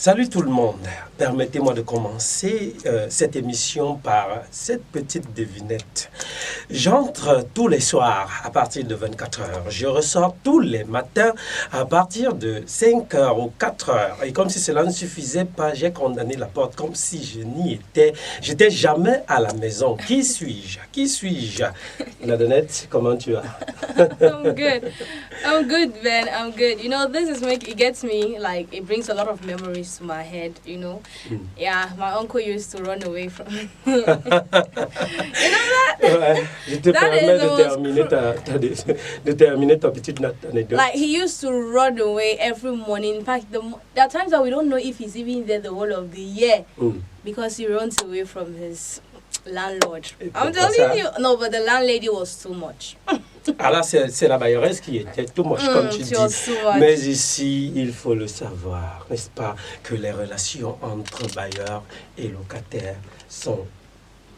Salut tout le monde. Permettez-moi de commencer cette émission par cette petite devinette. J'entre tous les soirs à partir de 24 heures. Je ressors tous les matins à partir de 5 heures ou 4 heures. Et comme si cela ne suffisait pas, j'ai condamné la porte comme si je n'y étais. J'étais jamais à la maison. Qui suis-je? Qui suis-je? Nadonette, comment tu as? I'm good. I'm good, Ben. I'm good. You know, this is it gets me, like, it brings a lot of memories to my head, you know. Yeah, my uncle used to run away from you know that? Ouais, je te permets de terminer ta petite anecdote. Like, he used to run away every morning. In fact, there are times that we don't know if he's even there the whole of the year because he runs away from his landlord. I'm telling you. No, but the landlady was too much. Alors, c'est la bailleuresse qui était too much, comme tu dis. Mais ici, il faut le savoir, n'est-ce pas, que les relations entre bailleurs et locataires sont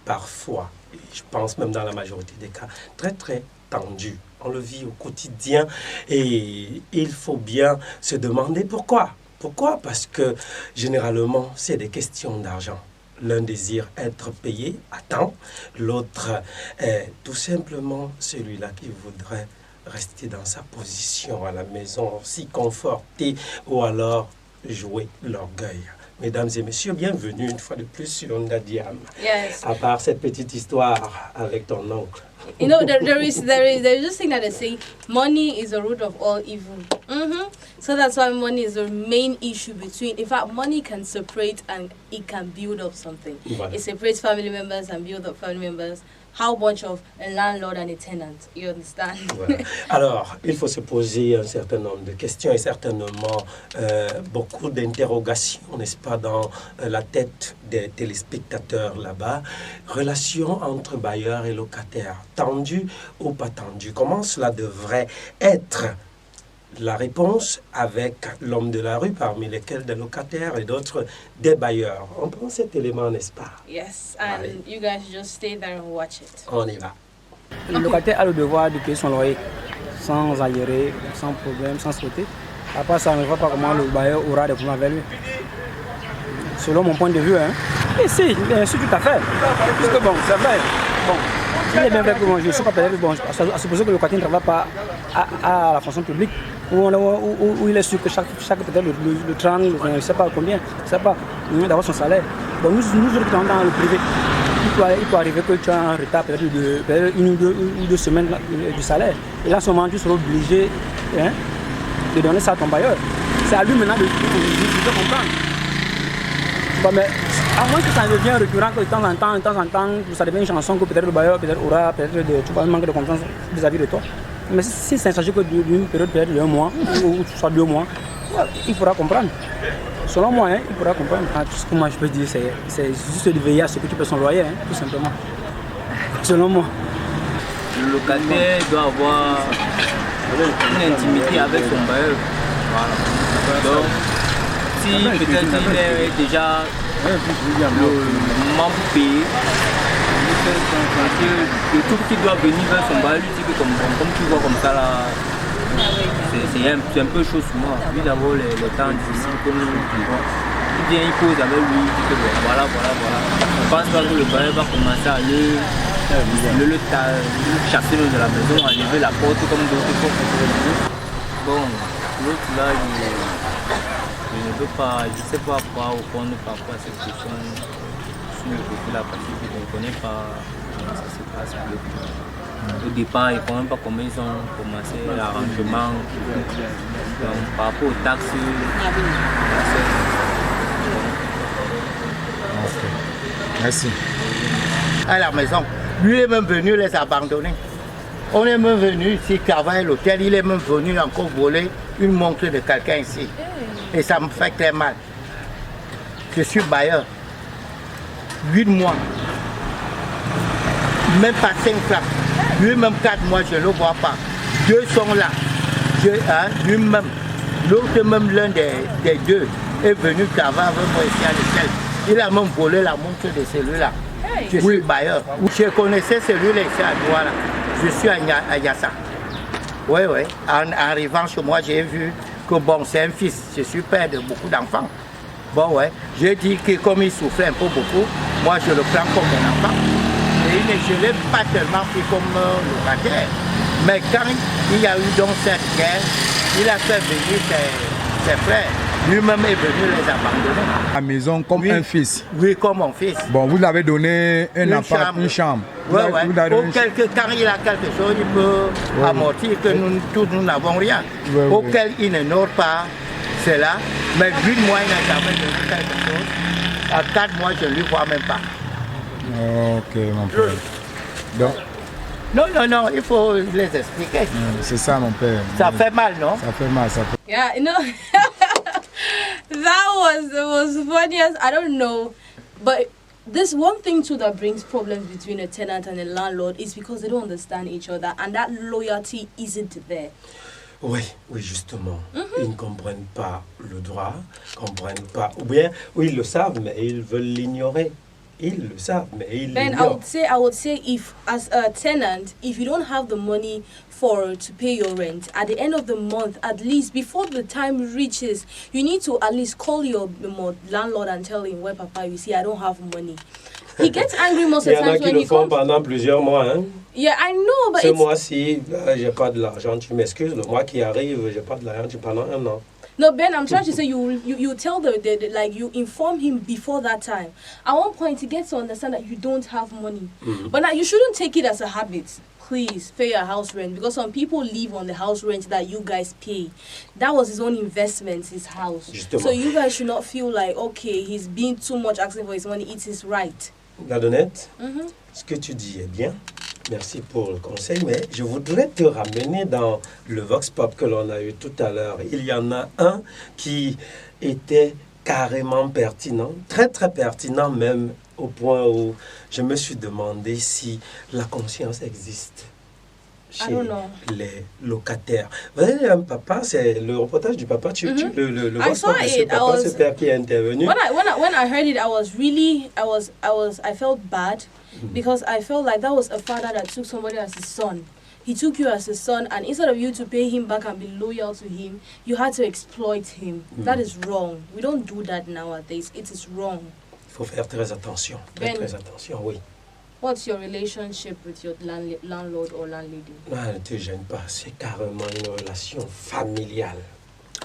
parfois, et je pense même dans la majorité des cas, très très tendues. On le vit au quotidien et il faut bien se demander pourquoi. Pourquoi? Parce que généralement, c'est des questions d'argent. L'un désire être payé à temps, l'autre est tout simplement celui-là qui voudrait rester dans sa position à la maison, s'y conforter ou alors jouer l'orgueil. Mesdames et messieurs, bienvenue une fois de plus sur Ndadiam. Yes. À part cette petite histoire avec ton oncle. You know, there is this thing that they say, money is the root of all evil. So that's why money is the main issue between. In fact, money can separate and it can build up something. Voilà. It separates family members and build up family members. How much of a landlord and a tenant? You understand? Voilà. Alors, il faut se poser un certain nombre de questions et certainement beaucoup d'interrogations, n'est-ce pas, dans la tête des téléspectateurs là-bas. Relations entre bailleurs et locataires, tendues ou pas tendues? Comment cela devrait être? La réponse avec l'homme de la rue, parmi lesquels des locataires et d'autres des bailleurs. On prend cet élément, n'est-ce pas? Yes, and you guys just stay there and watch it. On y va. Le locataire a le devoir de payer son loyer sans aérer, sans problème, sans sauter. Après, ça ne voit pas comment le bailleur aura des problèmes avec lui. Selon mon point de vue, hein. Et si, bien sûr, tout à fait. Puisque bon, c'est vrai. Bon, il est bien vrai que bon, je ne sais pas peut-être, bon, à supposer que le locataire ne travaille pas à la fonction publique, où il est sûr que chaque peut-être le 30, je ne sais pas combien, je ne sais pas, d'avoir son salaire. Donc nous qui sommes dans le privé, il peut arriver que tu as un retard peut-être de une ou deux semaines du salaire. Et là, à ce moment, tu seras obligé de donner ça à ton bailleur. C'est à lui maintenant de comprendre. Bon, mais à moins que ça devienne récurrent, que de temps en temps, ça devient une chanson que peut-être le bailleur aura un manque de confiance vis-à-vis de toi. Mais si c'est s'agit que d'une période peut-être de 1 mois ou soit 2 mois, il faudra comprendre. Selon moi, il faudra comprendre. Tout ce que moi je peux dire, c'est juste de veiller à ce que tu peux son loyer, tout simplement. Selon moi. Le locataire doit avoir une intimité avec son bailleur. Voilà. Donc, si peut-être il est déjà le membre payé, le tout qui doit venir vers son bailleur, lui dit que comme tu vois comme ça là, c'est un peu chaud sur moi. Lui d'abord les temps difficiles que nous vivons. Il vient, il pose avec lui, il dit que bon, voilà. On pense pas que le bailleur va commencer à aller le chasser de la maison, enlever la porte comme d'autres font. Bon, l'autre là, je ne veux pas, je ne sais pas quoi répondre par rapport à cette question sur le côté là, parce que je ne connais pas comment ça se passe. Au départ, ils ne connaissent pas comment ils ont commencé l'arrangement. Donc, par rapport aux taxes, merci. À la maison, lui est même venu les abandonner. On est même venu ici travailler à l'hôtel, il est même venu encore voler une montre de quelqu'un ici. Et ça me fait très mal. Je suis bailleur. 8 mois. Même pas 5 francs. Lui-même 4 mois, je ne le vois pas. 2 sont là. Lui-même. L'autre même, l'un des deux, est venu travailler avec moi ici à l'hôtel. Il a même volé la montre de celui-là. Je suis bailleur. Je connaissais celui-là ici à Douala. Je suis à Yassa. Oui. En arrivant chez moi, j'ai vu que bon, c'est un fils. Je suis père de beaucoup d'enfants. Bon, ouais. J'ai dit que comme il souffrait un peu beaucoup, moi je le prends comme mon enfant. Et je ne l'ai pas tellement pris comme locataire. Mais quand il y a eu donc cette guerre, il a fait venir ses frères. Lui-même est venu les abandonner. À la maison comme un fils. Oui, comme mon fils. Bon, vous l'avez donné une chambre. Oui, oui. Quand il a quelque chose, il peut amortir que nous n'avons rien. Auquel il ne nord pas, c'est là. Mais 8 mois, il n'a jamais donné quelque chose. À 4 mois, je ne lui vois même pas. Ok, mon père. Donc, non, il faut les expliquer. C'est ça, mon père. Ça fait mal, non? Ça fait mal, ça fait. Yeah, you know, that was the most funniest. I don't know, but this one thing too that brings problems between a tenant and a landlord is because they don't understand each other, and that loyalty isn't there. Oui, justement. Ils ne comprennent pas le droit, comprennent pas. Ou bien, oui, ils le savent, mais ils veulent l'ignorer. Ils le savent, mais ils l'ignorent. I would say if, as a tenant, if you don't have the money to pay your rent, at the end of the month, at least before the time reaches, you need to at least call your landlord and tell him, well, Papa, you see, I don't have money. He gets angry most of the time when he comes. Il y en a qui le font pendant plusieurs mois, hein? Yeah, I know, but ce mois-ci, j'ai pas de l'argent, tu m'excuses. Le mois qui arrive, j'ai pas de l'argent pendant un an. No, Ben, I'm trying to say you tell like you inform him before that time. At one point, he gets to understand that you don't have money. But now you shouldn't take it as a habit. Please pay your house rent, because some people live on the house rent that you guys pay. That was his own investment, his house. Justement. So you guys should not feel like, okay, he's being too much asking for his money. It's his right. Ladonnette, ce que tu dis est bien. Merci pour le conseil, mais je voudrais te ramener dans le Vox Pop que l'on a eu tout à l'heure. Il y en a un qui était carrément pertinent, très très pertinent même, au point où je me suis demandé si la conscience existe chez les locataires. Vous avez un papa, c'est le reportage du papa, le Vox Pop de ce papa, ce père qui est intervenu. When I heard it, I felt bad. Because I felt like that was a father that took somebody as his son. He took you as his son, and instead of you to pay him back and be loyal to him, you had to exploit him. That is wrong. We don't do that nowadays. It is wrong. Il faut faire très attention. Très attention, oui. What's your relationship with your landlord or landlady? Non, ne te gêne pas. C'est carrément une relation familiale.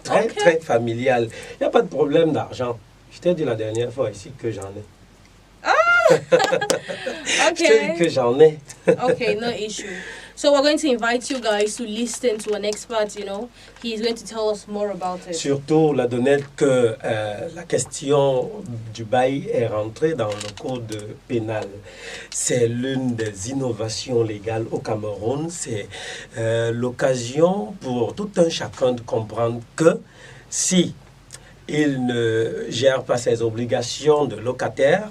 Très familiale. Il n'y a pas de problème d'argent. Je t'ai dit la dernière fois ici que j'en ai. Okay. Que j'en ai. Okay, no issue. So we're going to invite you guys to listen to an expert, you know. He's going to tell us more about it. Surtout, la donnette que la question du bail est rentrée dans le code pénal. C'est l'une des innovations légales au Cameroun. C'est l'occasion pour tout un chacun de comprendre que si il ne gère pas ses obligations de locataire,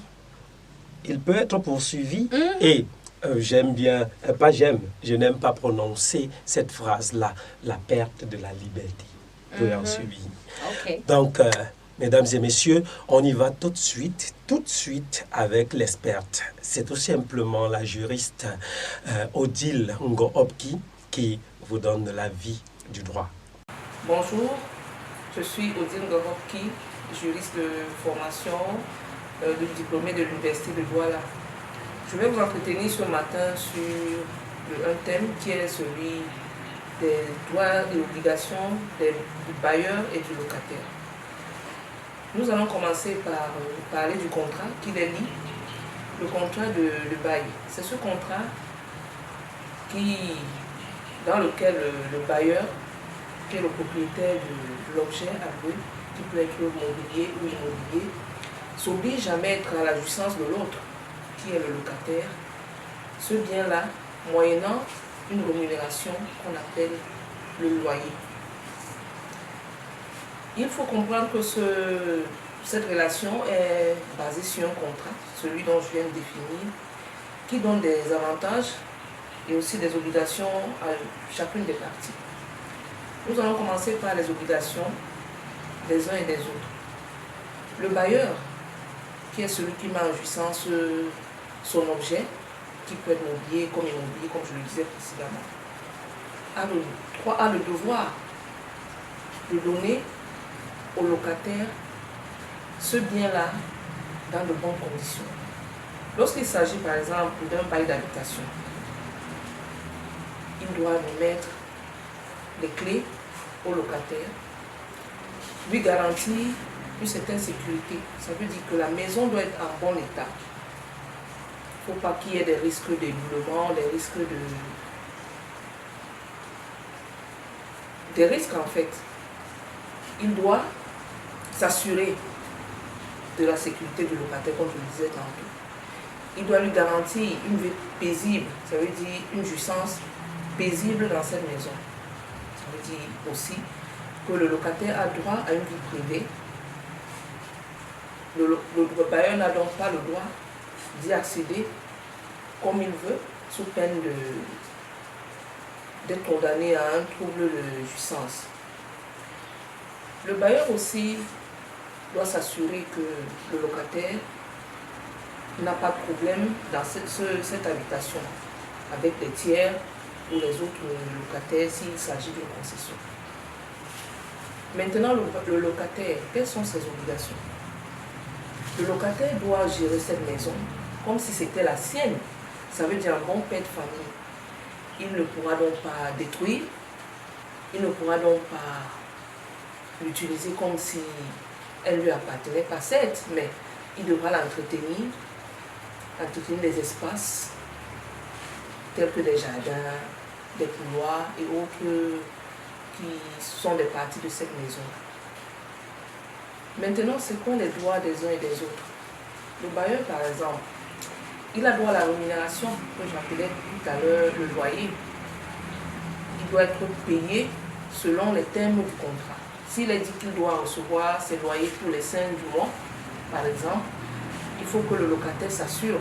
il peut être poursuivi et je n'aime pas prononcer cette phrase-là, la perte de la liberté peut en subir. Okay. Donc, mesdames et messieurs, on y va tout de suite avec l'experte. C'est tout simplement la juriste Odile Ngo-Opki qui vous donne l'avis du droit. Bonjour, je suis Odile Ngo-Opki, juriste de formation, diplômé de l'Université de Douala. Je vais vous entretenir ce matin sur un thème qui est celui des droits et obligations du bailleur et du locataire. Nous allons commencer par parler du contrat qui les lie, le contrat de bail. C'est ce contrat dans lequel le bailleur, qui est le propriétaire de l'objet alloué, qui peut être mobilier ou immobilier, s'oblige à mettre à la jouissance de l'autre, qui est le locataire, ce bien-là, moyennant une rémunération qu'on appelle le loyer. Il faut comprendre que cette relation est basée sur un contrat, celui dont je viens de définir, qui donne des avantages et aussi des obligations à chacune des parties. Nous allons commencer par les obligations des uns et des autres. Le bailleur, qui est celui qui met en jouissance son objet, qui peut être mobilier comme immobilier, comme je le disais précédemment, a le devoir de donner au locataire ce bien-là dans de bonnes conditions. Lorsqu'il s'agit par exemple d'un bail d'habitation, il doit remettre les clés au locataire, lui garantir une certaine sécurité. Ça veut dire que la maison doit être en bon état. Il ne faut pas qu'il y ait des risques d'éboulement, des risques des risques en fait. Il doit s'assurer de la sécurité du locataire, comme je le disais tantôt. Il doit lui garantir une vie paisible, ça veut dire une jouissance paisible dans cette maison. Ça veut dire aussi que le locataire a droit à une vie privée. Le bailleur n'a donc pas le droit d'y accéder comme il veut, sous peine d'être condamné à un trouble de jouissance. Le bailleur aussi doit s'assurer que le locataire n'a pas de problème dans cette habitation avec les tiers ou les autres locataires s'il s'agit d'une concession. Maintenant, le locataire, quelles sont ses obligations? Le locataire doit gérer cette maison comme si c'était la sienne. Ça veut dire un bon père de famille. Il ne pourra donc pas détruire, il ne pourra donc pas l'utiliser comme si elle lui appartenait pas, certes, mais il devra l'entretenir, entretenir des espaces tels que des jardins, des couloirs et autres qui sont des parties de cette maison. Maintenant, c'est quoi les droits des uns et des autres? Le bailleur, par exemple, il a droit à la rémunération, que j'appelais tout à l'heure le loyer. Il doit être payé selon les termes du contrat. S'il est dit qu'il doit recevoir ses loyers pour les 5 du mois, par exemple, il faut que le locataire s'assure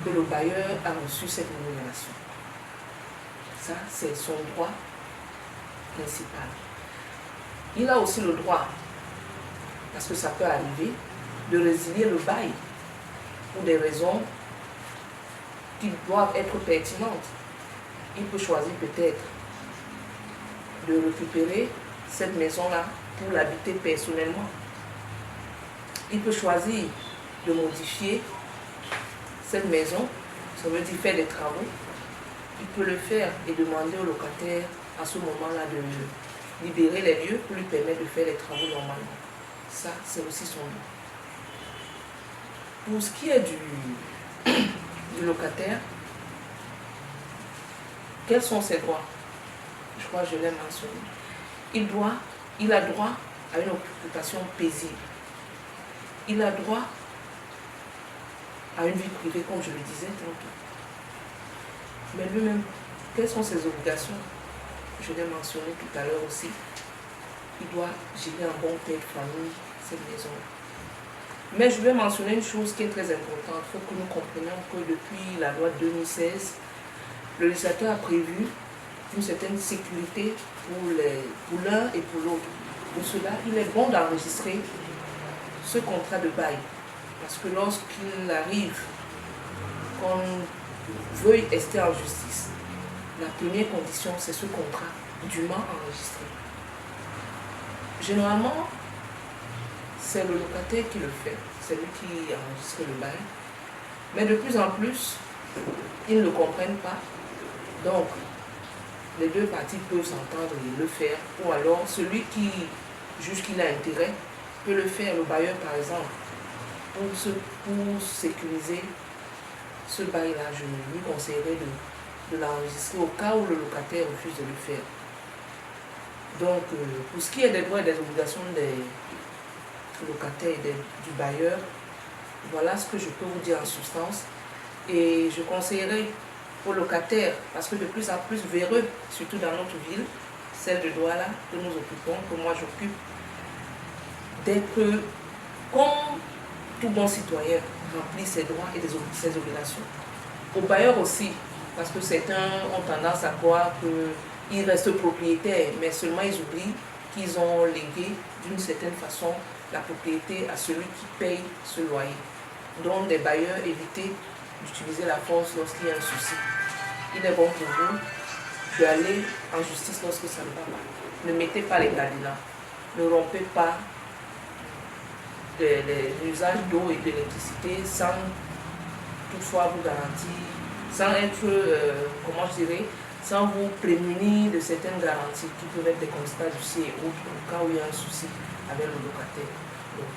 que le bailleur a reçu cette rémunération. Ça, c'est son droit principal. Il a aussi le droit, parce que ça peut arriver, de résilier le bail pour des raisons qui doivent être pertinentes. Il peut choisir peut-être de récupérer cette maison-là pour l'habiter personnellement. Il peut choisir de modifier cette maison, ça veut dire faire des travaux. Il peut le faire et demander au locataire à ce moment-là de libérer les lieux pour lui permettre de faire les travaux normalement. Ça, c'est aussi son droit. Pour ce qui est du locataire, quels sont ses droits? Je crois que je l'ai mentionné. Il a droit à une occupation paisible. Il a droit à une vie privée, comme je le disais tantôt. Mais lui-même, quelles sont ses obligations? Je l'ai mentionné tout à l'heure aussi. Il doit gérer un bon père de famille, cette maison-là. Mais je vais mentionner une chose qui est très importante. Il faut que nous comprenions que depuis la loi de 2016, le législateur a prévu une certaine sécurité pour l'un et pour l'autre. Pour cela, il est bon d'enregistrer ce contrat de bail. Parce que lorsqu'il arrive qu'on veuille rester en justice, la première condition, c'est ce contrat dûment enregistré. Généralement, c'est le locataire qui le fait, c'est lui qui enregistre le bail. Mais de plus en plus, ils ne le comprennent pas. Donc, les deux parties peuvent s'entendre et le faire. Ou alors, celui qui juge qu'il a intérêt peut le faire, le bailleur par exemple, pour sécuriser ce bail-là. Je lui conseillerais de l'enregistrer au cas où le locataire refuse de le faire. Donc, pour ce qui est des droits et des obligations des locataires et du bailleur, voilà ce que je peux vous dire en substance. Et je conseillerais aux locataires, parce que de plus en plus véreux, surtout dans notre ville, celle de Douala que nous occupons, que moi j'occupe, d'être comme tout bon citoyen, remplir ses droits et ses obligations. Aux bailleurs aussi, parce que certains ont tendance à croire qu'ils restent propriétaires, mais seulement ils oublient qu'ils ont légué d'une certaine façon la propriété à celui qui paye ce loyer. Donc des bailleurs, évitez d'utiliser la force lorsqu'il y a un souci. Il est bon pour vous d'aller en justice lorsque ça ne va pas. Ne mettez pas les cadenas, ne rompez pas l'usage d'eau et d'électricité sans toutefois vous garantir, sans être, comment je dirais, sans vous prémunir de certaines garanties qui peuvent être des constats d'huissier et autres au cas où il y a un souci avec le locataire. Donc,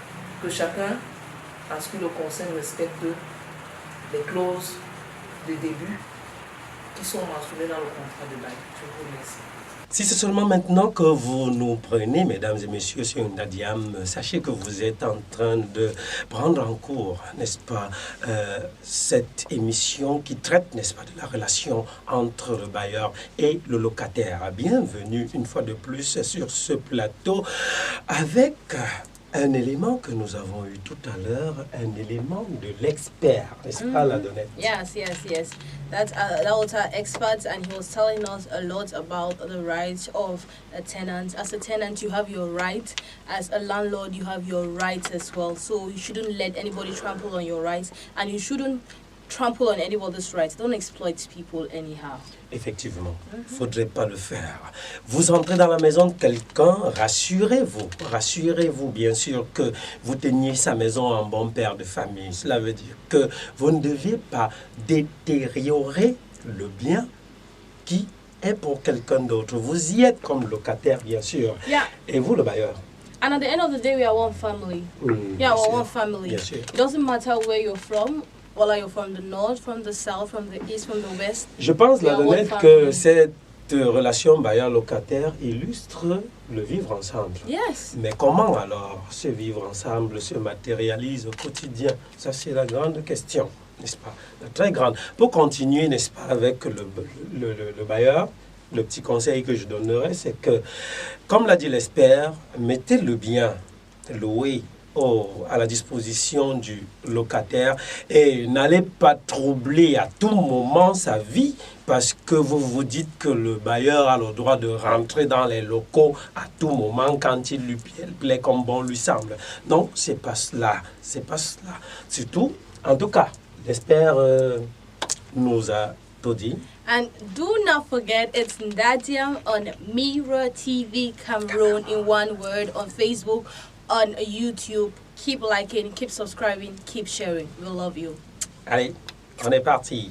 que chacun, en ce qui le concerne, respecte les clauses de début qui sont mentionnées dans le contrat de bail. Je vous remercie. Si c'est seulement maintenant que vous nous prenez, mesdames et messieurs, sur une Diam, sachez que vous êtes en train de prendre en cours, n'est-ce pas, cette émission qui traite, n'est-ce pas, de la relation entre le bailleur et le locataire. Bienvenue une fois de plus sur ce plateau avec un élément que nous avons eu tout à l'heure, un élément de l'expert, n'est-ce pas, la Donnette? Yes. That was our expert, and he was telling us a lot about the rights of a tenant. As a tenant, you have your right. As a landlord, you have your rights as well. So you shouldn't let anybody trample on your rights, and you shouldn't trample on anybody's rights. Don't exploit people anyhow. Effectivement, il ne faudrait pas le faire. Vous entrez dans la maison de quelqu'un, rassurez-vous bien sûr que vous teniez sa maison en bon père de famille. Cela veut dire que vous ne deviez pas détériorer le bien qui est pour quelqu'un d'autre. Vous y êtes comme locataire, bien sûr, et vous le bailleur. And at the end of the day, we are one family. We're one family. It doesn't matter where you're from. Whether you're from the north, from the south, from the east, from the west. Je pense, la Donnette, que cette relation bailleur-locataire illustre le vivre ensemble. Yes. Mais comment alors ce vivre ensemble se matérialise au quotidien? Ça, c'est la grande question, n'est-ce pas? La très grande. Pour continuer, n'est-ce pas, avec le bailleur, le petit conseil que je donnerais, c'est que, comme l'a dit l'expert, mettez le bien loué à la disposition du locataire et n'allez pas troubler à tout moment sa vie parce que vous vous dites que le bailleur a le droit de rentrer dans les locaux à tout moment quand il lui plaît comme bon lui semble. Non, c'est pas cela. Surtout, en tout cas, l'expert nous a tout dit. And do not forget, it's Ndadiam on Mirror TV Cameroon in one word, on Facebook, on YouTube. Keep liking, keep subscribing, keep sharing. We love you. Allez, on est parti.